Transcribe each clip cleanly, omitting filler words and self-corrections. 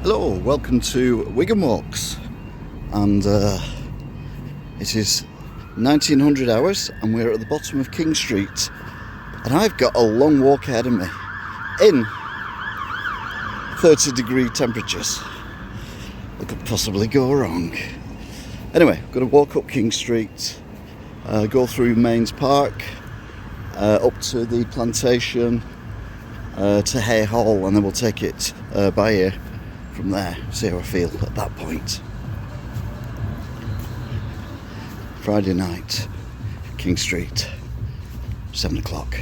Hello, welcome to Wigan Walks, and it is 1900 hours and we're at the bottom of King Street, and I've got a long walk ahead of me in 30-degree temperatures. What could possibly go wrong? Anyway, I'm going to walk up King Street, go through Mesnes Park, up to the plantation, to Haigh Hall, and then we'll take it by ear from there, see how I feel at that point. Friday night, King Street, 7 o'clock.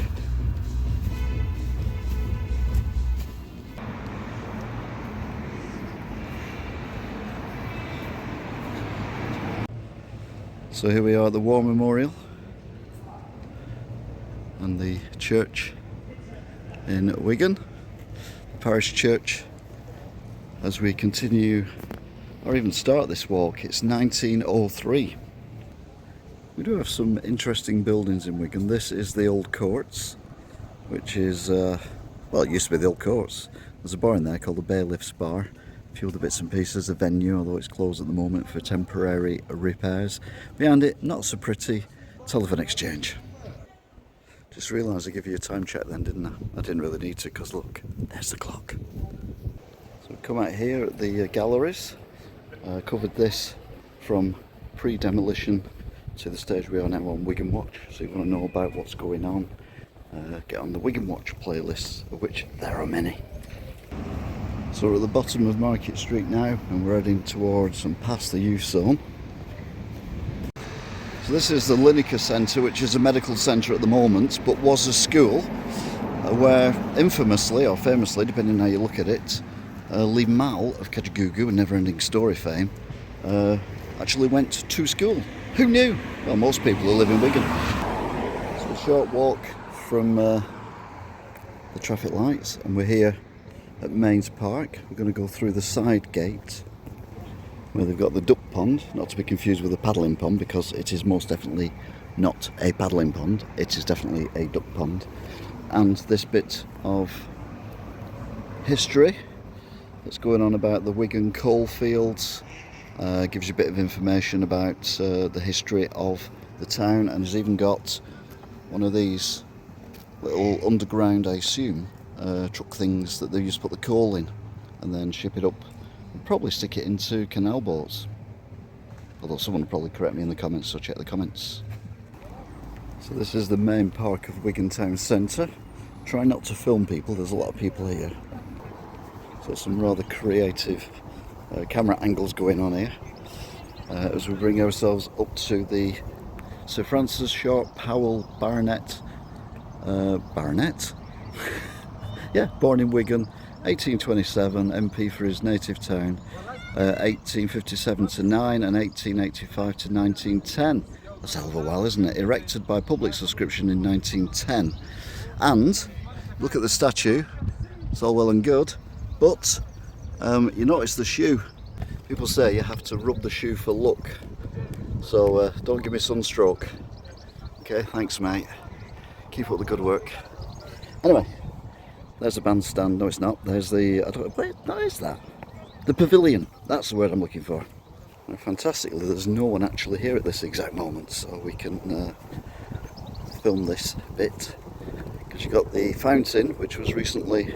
So here we are at the War Memorial and the church in Wigan, the parish church. As we continue, or even start this walk, it's 1903. We do have some interesting buildings in Wigan. This is the Old Courts, which is, well, it used to be the Old Courts. There's a bar in there called the Bailiff's Bar. A few other bits and pieces, a venue, although it's closed at the moment for temporary repairs. Behind it, not so pretty, telephone exchange. Just realised I gave you a time check then, didn't I? I didn't really need to, because look, there's the clock. So we've come out here at the galleries, covered this from pre-demolition to the stage we are now on Wigan Watch. So if you want to know about what's going on, get on the Wigan Watch playlists, of which there are many. So we're at the bottom of Market Street now, and we're heading towards and past the youth zone. So this is the Lineker Centre, which is a medical centre at the moment, but was a school where infamously, or famously, depending on how you look at it, Lee Mal of Kajagoogoo and Neverending Story fame actually went to school. Who knew? Well, most people who live in Wigan. So a short walk from the traffic lights, and we're here at Mesnes Park. We're going to go through the side gate where they've got the duck pond, not to be confused with a paddling pond, because it is most definitely not a paddling pond. It is definitely a duck pond. And this bit of history that's going on about the Wigan coalfields, gives you a bit of information about the history of the town, and has even got one of these little underground, I assume, truck things that they used to put the coal in and then ship it up and probably stick it into canal boats. Although someone will probably correct me in the comments, so check the comments. So this is the main park of Wigan Town Centre. Try not to film people, there's a lot of people here. So some rather creative camera angles going on here as we bring ourselves up to the Sir Francis Sharp Powell Baronet. Yeah, born in Wigan, 1827, MP for his native town, 1857 to 9 and 1885 to 1910. That's a hell of a while, isn't it? Erected by public subscription in 1910. And look at the statue, it's all well and good, but you notice the shoe. People say you have to rub the shoe for luck, so don't give me sunstroke. Okay, thanks mate, keep up the good work. Anyway, there's the bandstand. No, it's not. There's the, I don't, wait, what is that? The pavilion, that's the word I'm looking for. And fantastically, there's no one actually here at this exact moment, so we can film this bit, because you've got the fountain, which was recently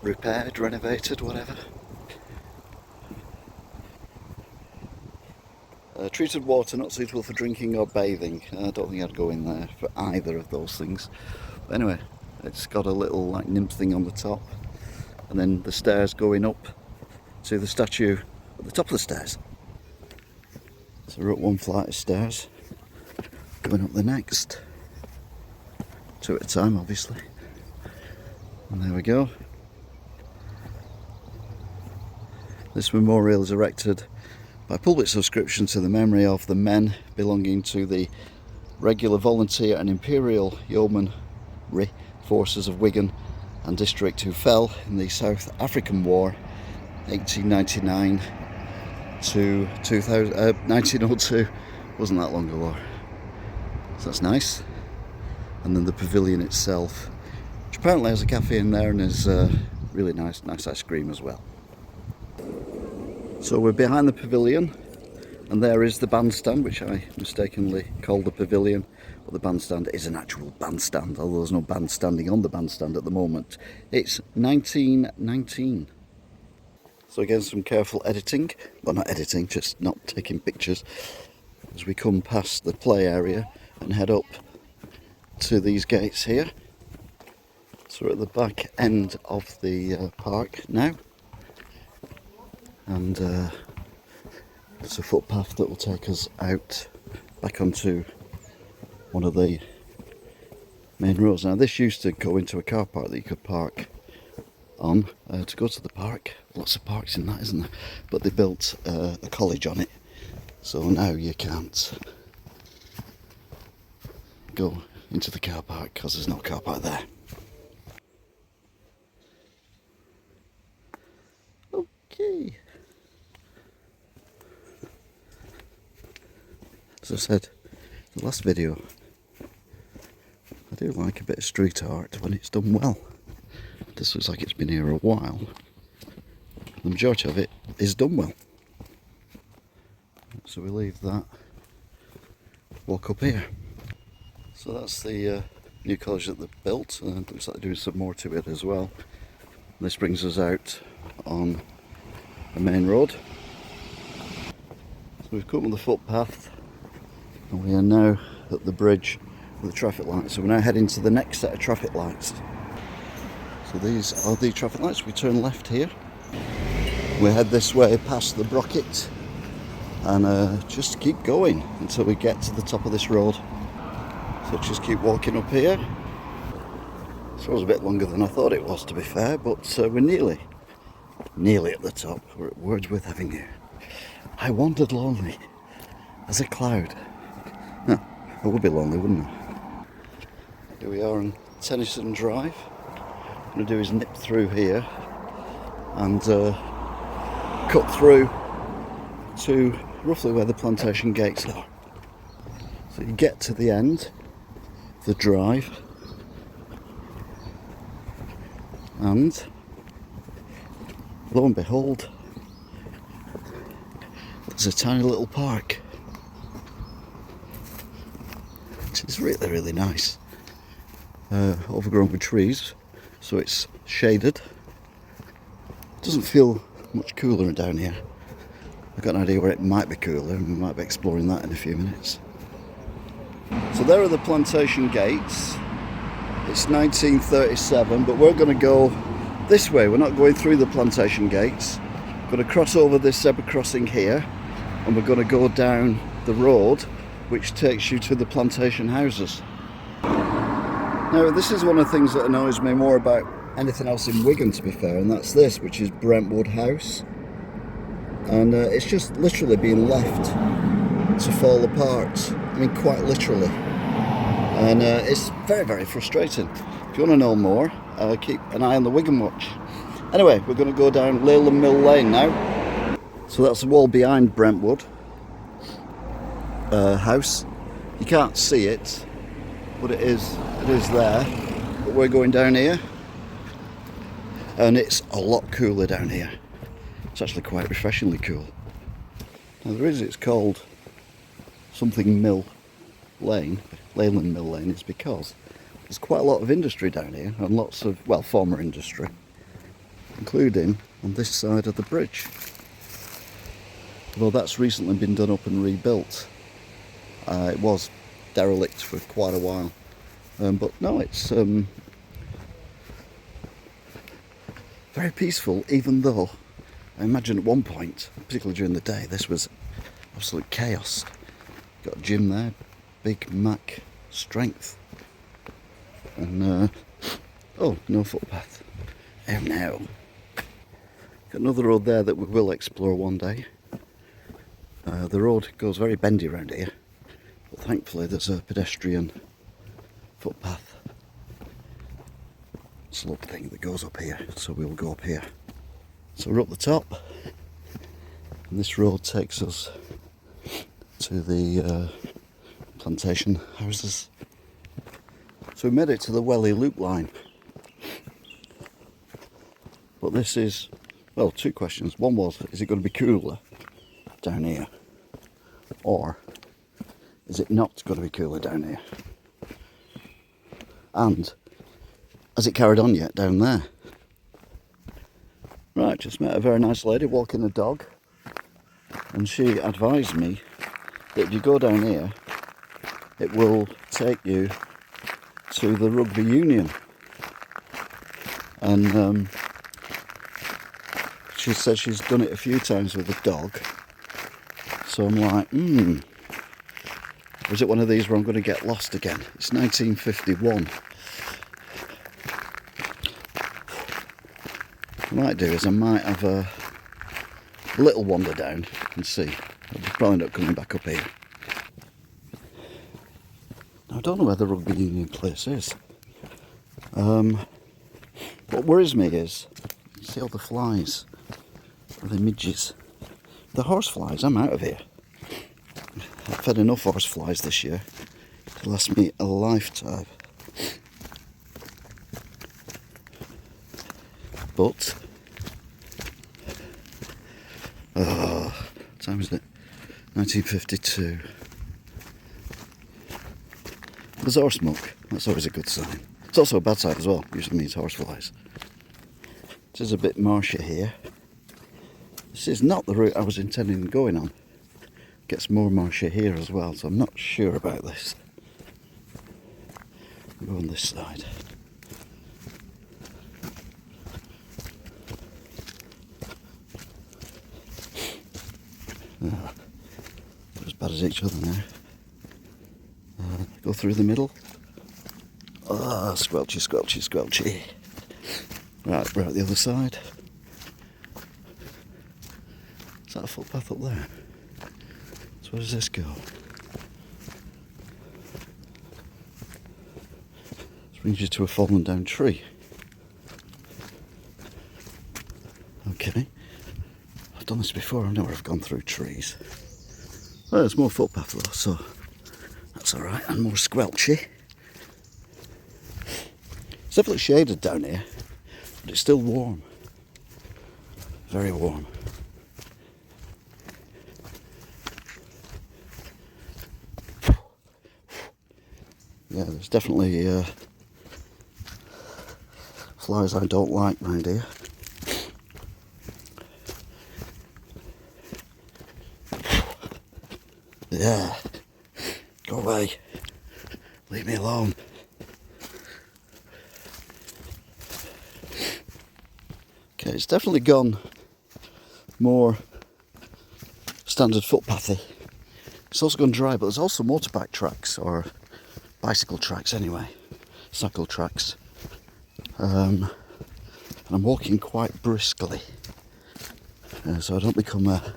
repaired, renovated, whatever. Treated water not suitable for drinking or bathing. I don't think I'd go in there for either of those things. But anyway, it's got a little like nymph thing on the top, and then the stairs going up to the statue at the top of the stairs. So we're up one flight of stairs, going up the next, two at a time obviously. And there we go. This memorial is erected by public subscription to the memory of the men belonging to the regular volunteer and imperial yeomanry forces of Wigan and district who fell in the South African War 1899 to 1902. Wasn't that long a war, so that's nice. and then the pavilion itself, which apparently has a cafe in there and is really nice ice cream as well. So we're behind the pavilion, and there is the bandstand, which I mistakenly called the pavilion, but the bandstand is an actual bandstand, although there's no band standing on the bandstand at the moment. It's 1919. So again, some careful editing, well, not editing, just not taking pictures, as we come past the play area and head up to these gates here. So we're at the back end of the park now, and there's a footpath that will take us out back onto one of the main roads. Now this used to go into a car park that you could park on to go to the park. Lots of parks in that, isn't there? But they built a college on it, so now you can't go into the car park because there's no car park there. Okay. As I said in the last video, I do like a bit of street art when it's done well. This looks like it's been here a while. The majority of it is done well. So we leave that, walk up here. So that's the new college that they've built, and it looks like they're doing some more to it as well. This brings us out on the main road. So we've come on the footpath, and we are now at the bridge with the traffic lights. So we're now heading to the next set of traffic lights. So these are the traffic lights. We turn left here. We head this way past the Brocket and just keep going until we get to the top of this road. So just keep walking up here. This was a bit longer than I thought it was, to be fair, but we're nearly at the top. We're at Wordsworth Avenue. I wandered lonely as a cloud. No, I would be lonely, wouldn't I? Here we are on Tennyson Drive. What I'm going to do is nip through here and cut through to roughly where the plantation gates are. So you get to the end of the drive, and lo and behold, there's a tiny little park, which is really, really nice. Overgrown with trees, so it's shaded. Doesn't feel much cooler down here. I've got an idea where it might be cooler, and we might be exploring that in a few minutes. So there are the plantation gates. It's 1937, but we're going to go this way. We're not going through the plantation gates. We're going to cross over this zebra crossing here, and we're going to go down the road which takes you to the plantation houses. Now this is one of the things that annoys me more about anything else in Wigan, to be fair, and that's this, which is Brentwood House. And it's just literally being left to fall apart. I mean, quite literally. And it's very, very frustrating. If you want to know more, keep an eye on the Wigan Watch. Anyway, we're going to go down Leyland Mill Lane now. So that's the wall behind Brentwood House. You can't see it, but it is there. But we're going down here, and it's a lot cooler down here. It's actually quite refreshingly cool. Now the reason it's called something Mill Lane, Leyland Mill Lane, is because there's quite a lot of industry down here, and lots of, well, former industry, including on this side of the bridge. Although that's recently been done up and rebuilt. It was derelict for quite a while. But no, it's very peaceful, even though I imagine at one point, particularly during the day, this was absolute chaos. Got a gym there, Big Mac strength. And, oh, no footpath. Oh no. Got another road there that we will explore one day. The road goes very bendy around here, but thankfully there's a pedestrian footpath slope thing that goes up here, so we'll go up here. So we're up the top, and this road takes us to the plantation houses. So So we made it to the Whelly Loop line. But this is, well, two questions. One was, is it going to be cooler down here? Or is it not going to be cooler down here? And has it carried on yet down there? Right, just met a very nice lady walking a dog, and she advised me that if you go down here, it will take you to the rugby union. And she said she's done it a few times with a dog. So I'm like, was it one of these where I'm going to get lost again? It's 1951. What I might do is I might have a little wander down and see. I'll probably end up coming back up here. Now, I don't know where the rugby union place is. What worries me is, see all the flies, all the midges. The horse flies, I'm out of here. I've fed enough horse flies this year to last me a lifetime. But, what time is it? 1952. There's horse smoke, that's always a good sign. It's also a bad sign as well, usually means horse flies. This is a bit marshy here. This is not the route I was intending on going on. Gets more marshy here as well, so I'm not sure about this. I'll go on this side. They're as bad as each other now. Go through the middle. Ah, squelchy, squelchy, squelchy. Right, we're at the other side. Is that a footpath up there? So where does this go? This brings you to a fallen down tree. Okay. I've done this before, I know where I've gone through trees. Well, there's more footpath though, so that's alright, and more squelchy. It's definitely shaded down here, but it's still warm. Very warm. Yeah, there's definitely flies I don't like round here. Yeah, go away, leave me alone. Okay, it's definitely gone more standard footpathy. It's also gone dry, but there's also motorbike tracks, or bicycle tracks anyway, cycle tracks. And I'm walking quite briskly, so I don't become a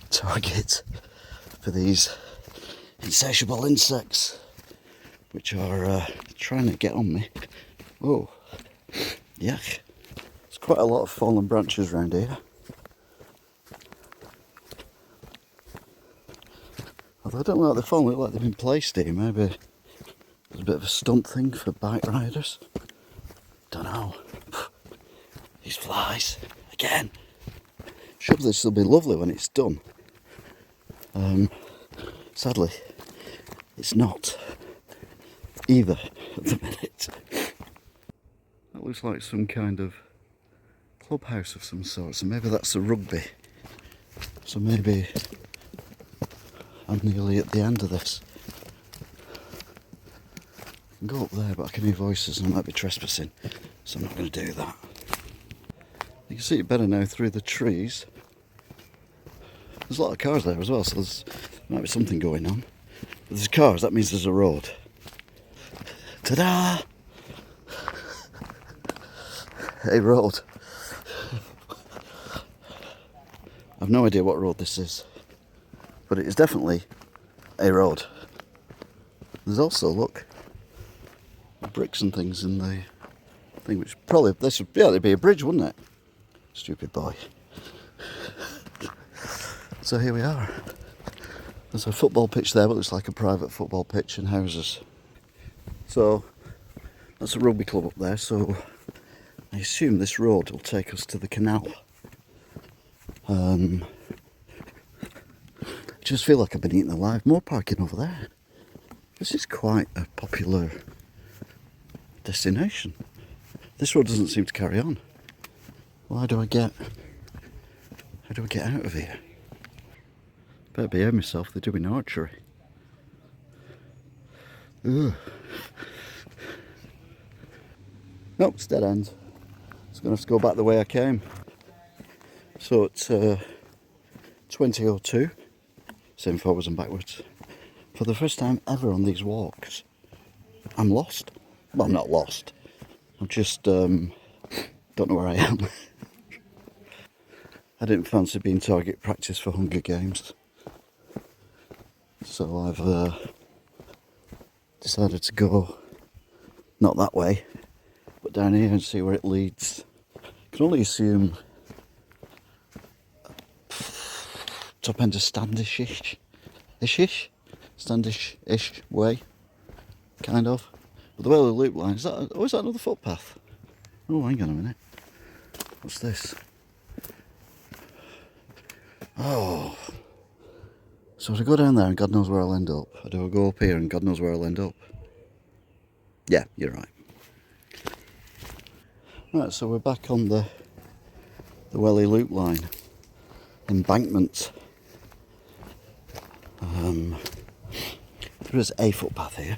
target for these insatiable insects which are trying to get on me. Oh, yuck. There's quite a lot of fallen branches around here. Although I don't like the fallen, they look like they've been placed here. Maybe there's a bit of a stunt thing for bike riders. Don't know. These flies, again. Sure, this will be lovely when it's done. Sadly, it's not either at the minute. That looks like some kind of clubhouse of some sort, so maybe that's a rugby. So maybe I'm nearly at the end of this. I can go up there, but I can hear voices and I might be trespassing, so I'm not going to do that. You can see it better now through the trees. There's a lot of cars there as well, so there might be something going on. If there's cars, that means there's a road. Ta-da! A road. I've no idea what road this is, but it is definitely a road. There's also, look, bricks and things in the thing, which probably, this would, yeah, it'd be a bridge, wouldn't it? Stupid boy. So here we are. There's a football pitch there, but looks like a private football pitch and houses. So that's a rugby club up there, so I assume this road will take us to the canal. I just feel like I've been eaten alive. More parking over there. This is quite a popular destination. This road doesn't seem to carry on. How do I get out of here? Better behave myself, they're doing archery. Ugh. Nope, it's dead end. Just gonna have to go back the way I came. So it's 20:02, same forwards and backwards. For the first time ever on these walks, I'm lost. Well, I'm not lost. I'm just don't know where I am. I didn't fancy being target practice for Hunger Games, so I've decided to go not that way, but down here and see where it leads. I can only assume top end of Standish-ish way, kind of. But the Whelly Loop line, is that another footpath? Oh, hang on a minute. What's this? Oh. So do I go down there and God knows where I'll end up? Or do I go up here and God knows where I'll end up? Yeah, you're right. Right, so we're back on the Whelly Loop line. Embankment. There is a footpath here,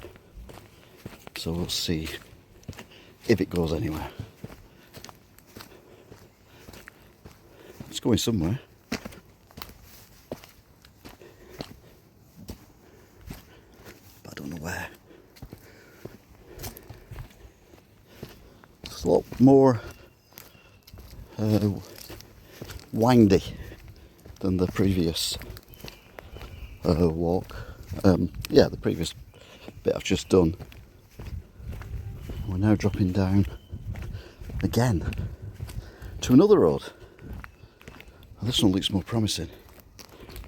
so we'll see if it goes anywhere. It's going somewhere. But I don't know where. It's a lot more windy than the previous walk. Yeah, the previous bit I've just done. We're now dropping down again to another road. And this one looks more promising.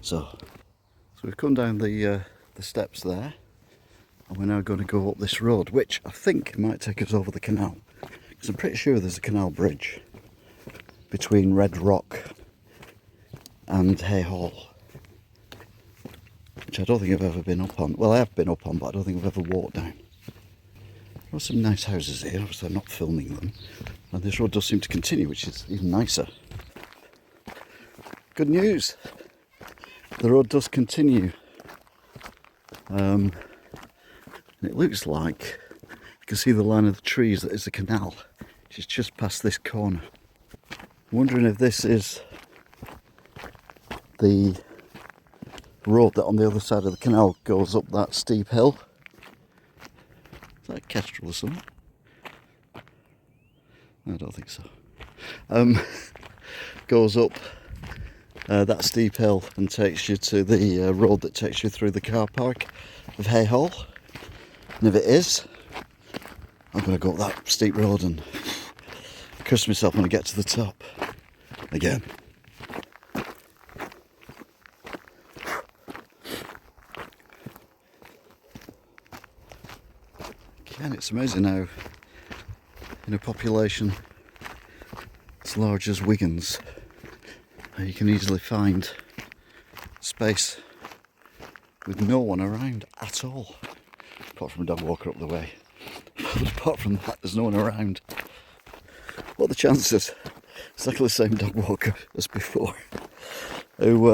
So we've come down the steps there, and we're now going to go up this road, which I think might take us over the canal, because I'm pretty sure there's a canal bridge between Red Rock and Haigh Hall, which I don't think I've ever been up on. Well, I have been up on, but I don't think I've ever walked down. There are some nice houses here, obviously I'm not filming them, and this road does seem to continue, which is even nicer. Good news, the road does continue. And it looks like you can see the line of the trees that is the canal, which is just past this corner. I'm wondering if this is the road that on the other side of the canal goes up that steep hill. Is that a kestrel or something? I don't think so. Goes up that steep hill and takes you to the road that takes you through the car park of Haigh Hall. And if it is, I'm going to go up that steep road and curse myself when I get to the top again. Again, it's amazing how in a population as large as Wigan's, you can easily find space with no one around at all, apart from a dog walker up the way. But apart from that, there's no one around. What are the chances? Exactly the same dog walker as before, who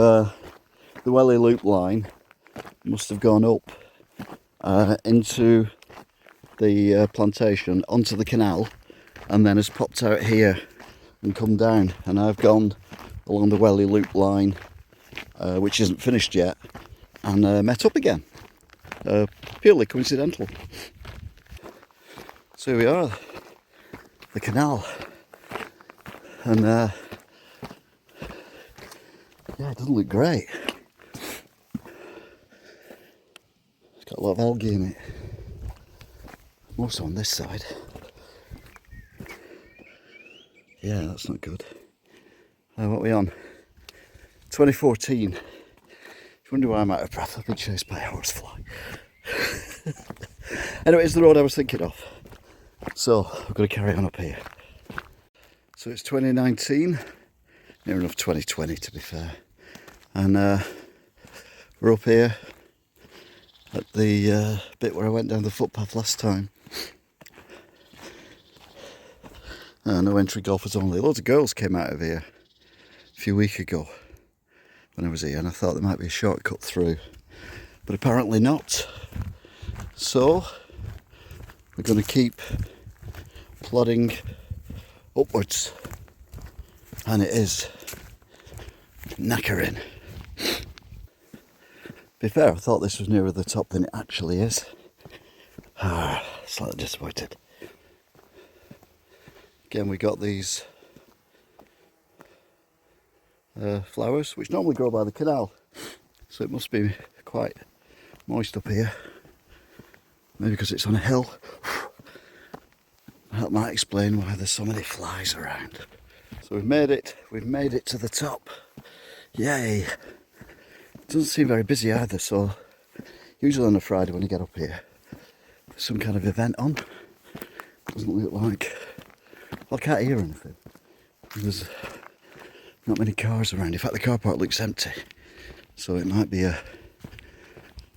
the Whelly Loop line must have gone up into the plantation, onto the canal, and then has popped out here and come down, and I've gone along the Whelly Loop line, which isn't finished yet, and met up again, purely coincidental. So here we are, the canal, and yeah, it doesn't look great. It's got a lot of algae in it, more so on this side. Yeah, that's not good. What are we on? 2014. If you wonder why I'm out of breath, I've been chased by a horsefly. Anyway, it's the road I was thinking of. So, we're going to carry on up here. So it's 2019, near enough 2020 to be fair. And we're up here at the bit where I went down the footpath last time. No entry, golfers only. Loads of girls came out of here a few weeks ago when I was here, and I thought there might be a shortcut through, but apparently not. So we're going to keep plodding upwards, and it is knackering. To be fair, I thought this was nearer the top than it actually is. Slightly disappointed. Again, we got these flowers, which normally grow by the canal, so it must be quite moist up here. Maybe because it's on a hill. That might explain why there's so many flies around. So we've made it to the top. Yay! It doesn't seem very busy either, so usually on a Friday when you get up here, there's some kind of event on. Doesn't look like. Well, I can't hear anything. There's not many cars around. In fact, the car park looks empty, so it might be a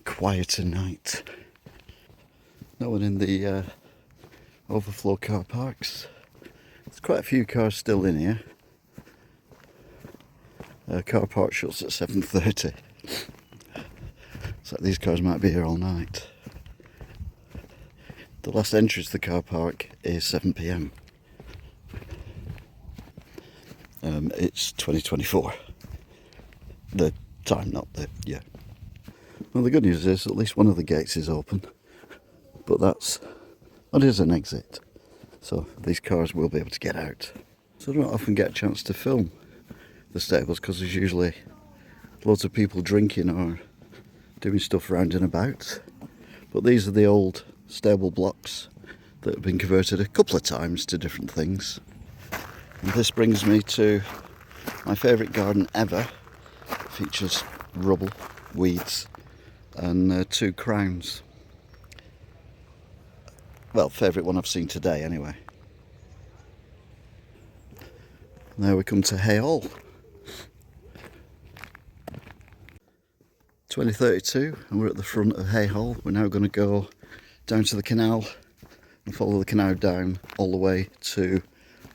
quieter night. No one in the overflow car parks. There's quite a few cars still in here. Car park shuts at 7:30. So these cars might be here all night. The last entry to the car park is 7 PM. It's 2024. The time, not the year. Well, the good news is at least one of the gates is open, but it is an exit, so these cars will be able to get out. So I don't often get a chance to film the stables because there's usually loads of people drinking or doing stuff round and about. But these are the old stable blocks that have been converted a couple of times to different things. And this brings me to my favourite garden ever. It features rubble, weeds and 2 crowns. Well, favourite one I've seen today anyway. Now we come to Haigh Hall. 2032 and we're at the front of Haigh Hall. We're now going to go down to the canal and follow the canal down all the way to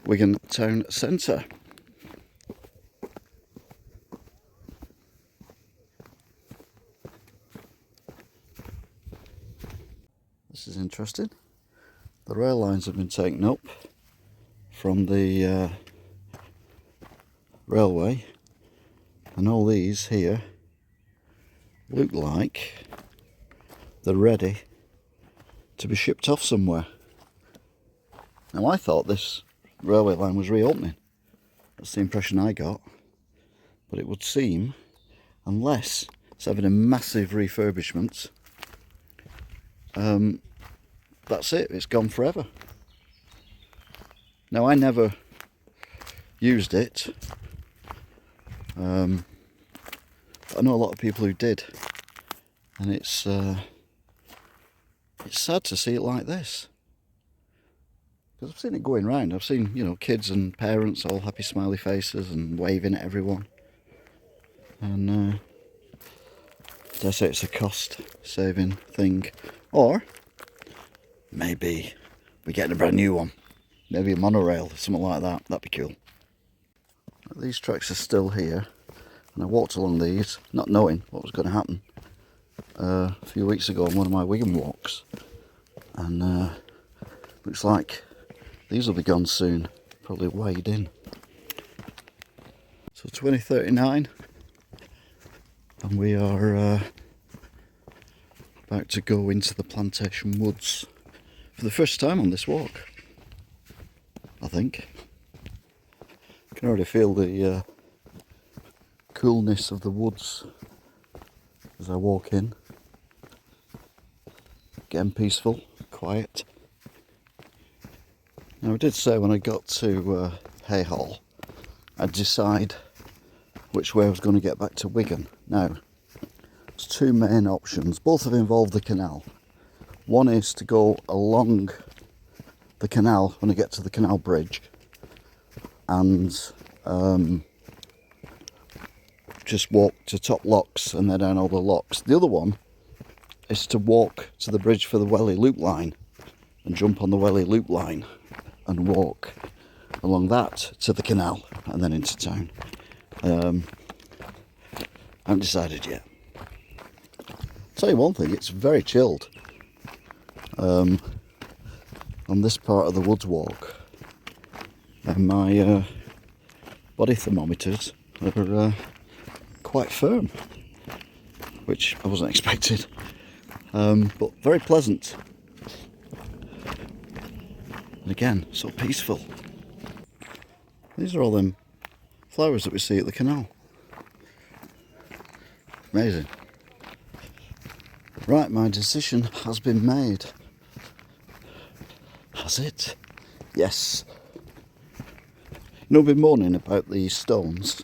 Wigan town centre. This is interesting. The rail lines have been taken up from the railway, and all these here look like they're ready to be shipped off somewhere. Now I thought this railway line was reopening. That's the impression I got. But it would seem, unless it's having a massive refurbishment, that's it, it's gone forever. Now I never used it. I know a lot of people who did, and it's sad to see it like this. Because I've seen it going round. I've seen, kids and parents all happy smiley faces and waving at everyone. And dare say it's a cost saving thing. Or maybe we're getting a brand new one. Maybe a monorail, something like that. That'd be cool. These tracks are still here. And I walked along these, not knowing what was going to happen, a few weeks ago on one of my Wigan Walks. And looks like these will be gone soon, probably weighed in. So 2039, and we are about to go into the plantation woods for the first time on this walk, I think. I can already feel the coolness of the woods as I walk in. Again, peaceful, quiet. Now I did say when I got to Haigh Hall I'd decide which way I was going to get back to Wigan. Now, there's 2 main options, both have involved the canal. One is to go along the canal when I get to the canal bridge and just walk to top locks and then down all the locks. The other one is to walk to the bridge for the Whelly Loop line and jump on the Whelly Loop line and walk along that to the canal and then into town. I haven't decided yet. Tell you one thing, it's very chilled on this part of the woods walk, and my body thermometers are quite firm, which I wasn't expecting, but very pleasant, and again so peaceful. These are all them flowers that we see at the canal. Amazing. Right, my decision has been made. Has it? Yes. You know, I've been moaning about the stones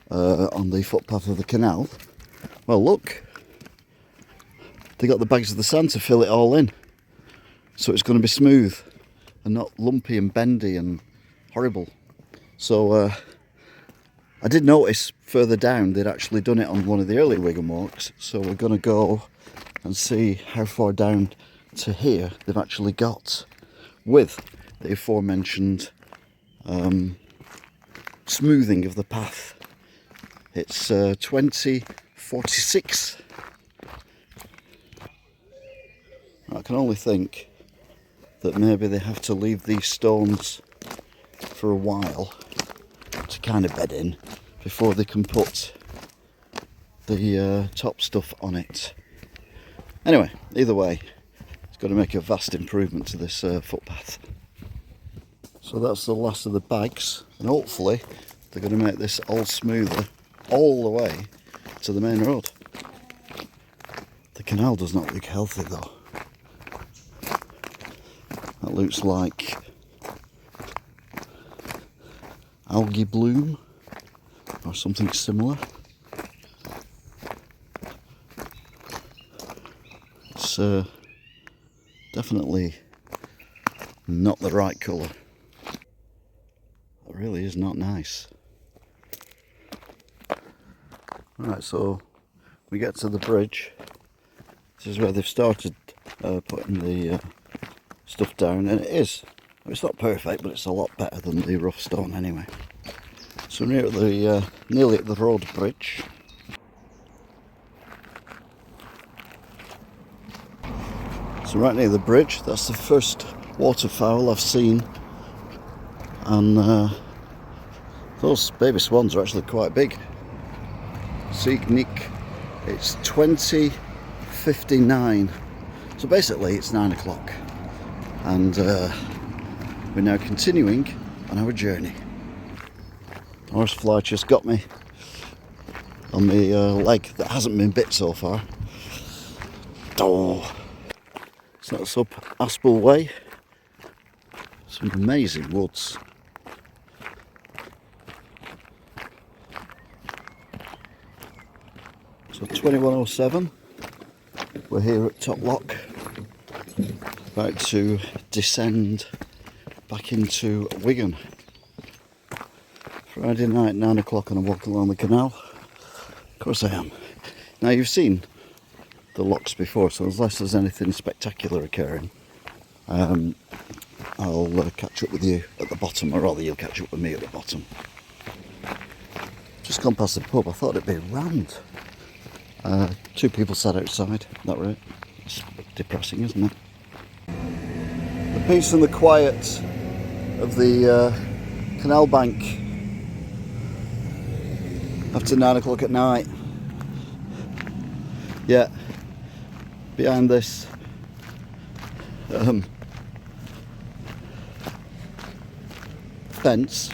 on the footpath of the canal. Well, look. They got the bags of the sand to fill it all in. So it's going to be smooth and not lumpy and bendy and horrible. So I did notice further down they'd actually done it on one of the early Wigan Walks. So we're going to go and see how far down to here they've actually got with the aforementioned smoothing of the path. It's 2046. I can only think that maybe they have to leave these stones for a while to kind of bed in before they can put the top stuff on it. Anyway, either way, it's going to make a vast improvement to this footpath. So that's the last of the bags, and hopefully they're going to make this all smoother all the way to the main road. The canal does not look healthy though. That looks like algae bloom or something similar. It's definitely not the right colour. It really is not nice. Right, so we get to the bridge. This is where they've started putting the stuff down, and it is. It's not perfect, but it's a lot better than the rough stone anyway. So we're near at the nearly at the road bridge. So right near the bridge, that's the first waterfowl I've seen, and those baby swans are actually quite big. Nick, it's 20:59, so basically it's 9 o'clock, and we're now continuing on our journey. Horsefly just got me on the leg that hasn't been bit so far. Oh, so that's up Aspel Way. Some amazing woods. So 21:07, we're here at Top Lock, about to descend back into Wigan. Friday night, 9 o'clock, and I'm walking along the canal. Of course I am. Now you've seen the locks before, so unless there's anything spectacular occurring, I'll catch up with you at the bottom, or rather you'll catch up with me at the bottom. Just gone past the pub, I thought it'd be rammed. 2 people sat outside, that right? It's depressing, isn't it? The peace and the quiet of the canal bank after 9 o'clock at night. Yeah, behind this fence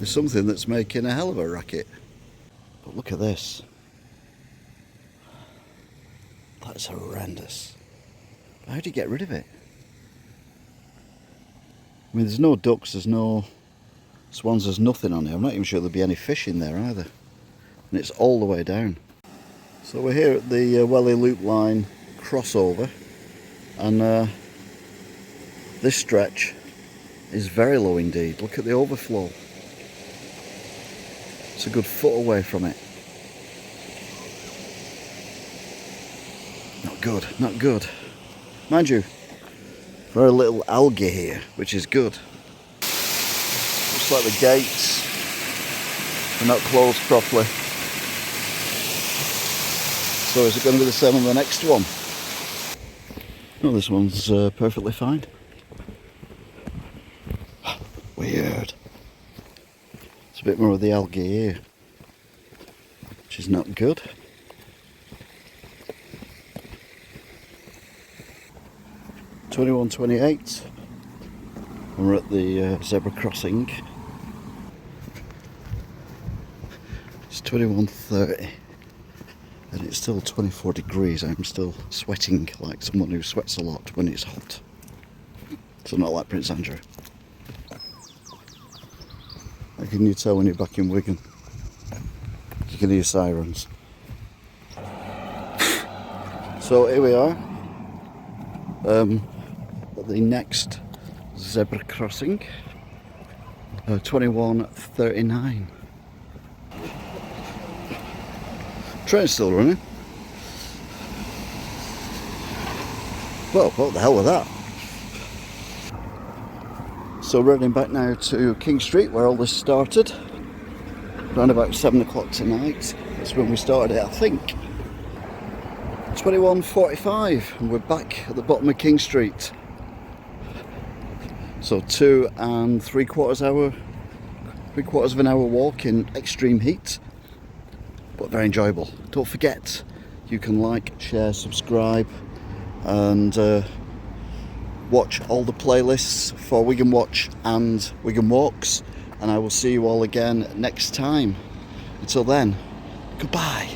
is something that's making a hell of a racket. But look at this. That's horrendous. How do you get rid of it? I mean, there's no ducks, there's no swans, there's nothing on here. I'm not even sure there'll be any fish in there either. And it's all the way down. So we're here at the Whelly Loop line crossover, and this stretch is very low indeed. Look at the overflow. It's a good foot away from it. Not good, not good. Mind you, very little algae here, which is good. Looks like the gates are not closed properly. So is it going to be the same on the next one? No, this one's perfectly fine. Weird. It's a bit more of the algae here, which is not good. (21:28). And we're at the zebra crossing. It's 21:30. And it's still 24 degrees. I'm still sweating like someone who sweats a lot when it's hot. So not like Prince Andrew. How can you tell when you're back in Wigan? You can hear sirens. So here we are. At the next zebra crossing. 21:39. Train's still running. Well, what the hell was that? So we're heading back now to King Street, where all this started. Around about 7 o'clock tonight. That's when we started it, I think. 21:45, and we're back at the bottom of King Street. So 2 3/4 hour, 3/4 of an hour walk in extreme heat. But very enjoyable. Don't forget, you can like, share, subscribe, and watch all the playlists for Wigan Watch and Wigan Walks, and I will see you all again next time. Until then, goodbye.